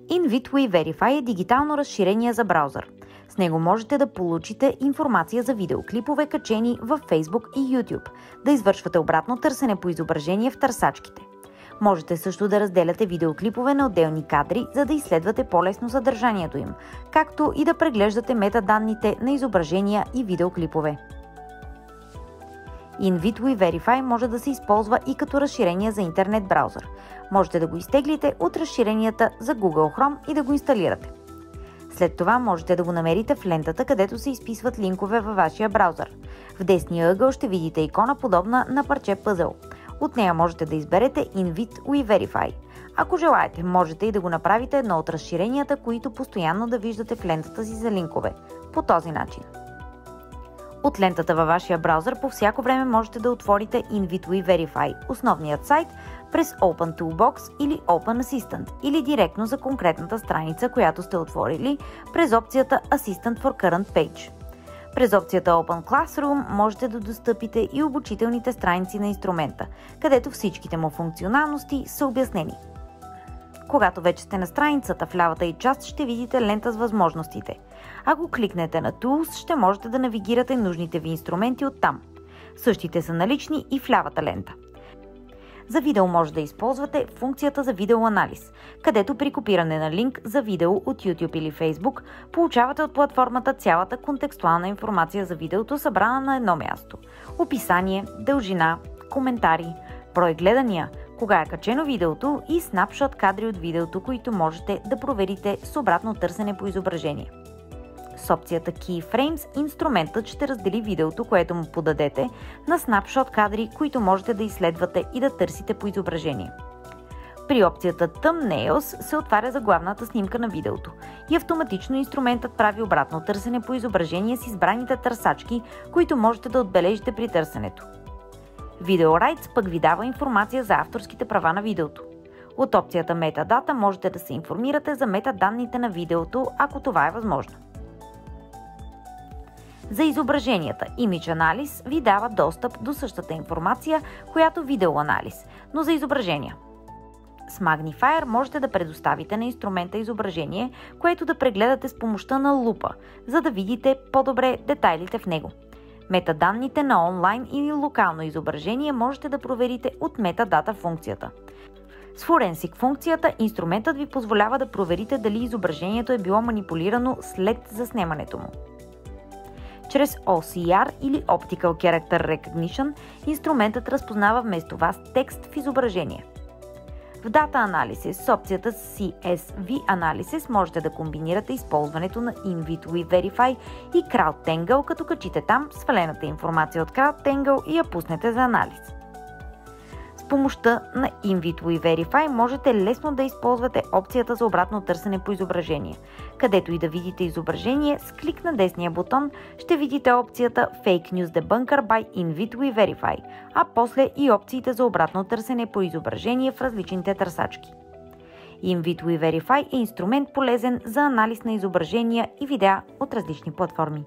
InVidWe Verify е дигитално разширение за браузър. С него можете да получите информация за видеоклипове, качени в Facebook и YouTube, да извършвате обратно търсене по изображение в търсачките. Можете също да разделяте видеоклипове на отделни кадри, за да изследвате по-лесно съдържанието им, както и да преглеждате метаданните на изображения и видеоклипове. InVidWe Verify може да се използва и като разширение за интернет браузър. Можете да го изтеглите от разширенията за Google Chrome и да го инсталирате. След това можете да го намерите в лентата, където се изписват линкове във вашия браузър. В десния ъгъл ще видите икона, подобна на парче пъзел. От нея можете да изберете InVidWe Verify. Ако желаете, можете и да го направите едно от разширенията, които постоянно да виждате в лентата си за линкове. По този начин. От лентата във вашия браузър по всяко време можете да отворите InVidWe Verify, основният сайт, през Open Toolbox или Open Assistant, или директно за конкретната страница, която сте отворили, през опцията Assistant for Current Page. През опцията Open Classroom можете да достъпите и обучителните страници на инструмента, където всичките му функционалности са обяснени. Когато вече сте на страницата, в лявата й част ще видите лента с възможностите. Ако кликнете на Tools, ще можете да навигирате нужните ви инструменти оттам. Същите са налични и в лявата лента. За видео може да използвате функцията за видеоанализ, където при копиране на линк за видео от YouTube или Facebook получавате от платформата цялата контекстуална информация за видеото, събрана на едно място. Описание, дължина, коментари, брой гледания, кога е качено видеото и снапшот кадри от видеото, които можете да проверите с обратно търсене по изображение. С опцията Keyframes инструментът ще раздели видеото, което му подадете, на снапшот кадри, които можете да изследвате и да търсите по изображение. При опцията Thumbnails се отваря заглавната снимка на видеото и автоматично инструментът прави обратно търсене по изображение с избраните търсачки, които можете да отбележите при търсенето. Video Rights пък ви дава информация за авторските права на видеото. От опцията Metadata можете да се информирате за метаданните на видеото, ако това е възможно. За изображенията Image Analysis ви дава достъп до същата информация, която видеоанализ, но за изображения. С Magnifier можете да предоставите на инструмента изображение, което да прегледате с помощта на лупа, за да видите по-добре детайлите в него. Метаданните на онлайн или локално изображение можете да проверите от Metadata функцията. С Forensic функцията инструментът ви позволява да проверите дали изображението е било манипулирано след заснемането му. Чрез OCR или Optical Character Recognition инструментът разпознава вместо вас текст в изображение. В Data Analysis с опцията CSV Analysis можете да комбинирате използването на InVidWe Verify и CrowdTangle, като качите там свалената информация от CrowdTangle и я пуснете за анализ. С помощта на InVidWe Verify можете лесно да използвате опцията за обратно търсене по изображение. Където и да видите изображение, с клик на десния бутон ще видите опцията Fake News Debunker by InVidWe Verify, а после и опциите за обратно търсене по изображение в различните търсачки. InVidWe Verify е инструмент полезен за анализ на изображения и видеа от различни платформи.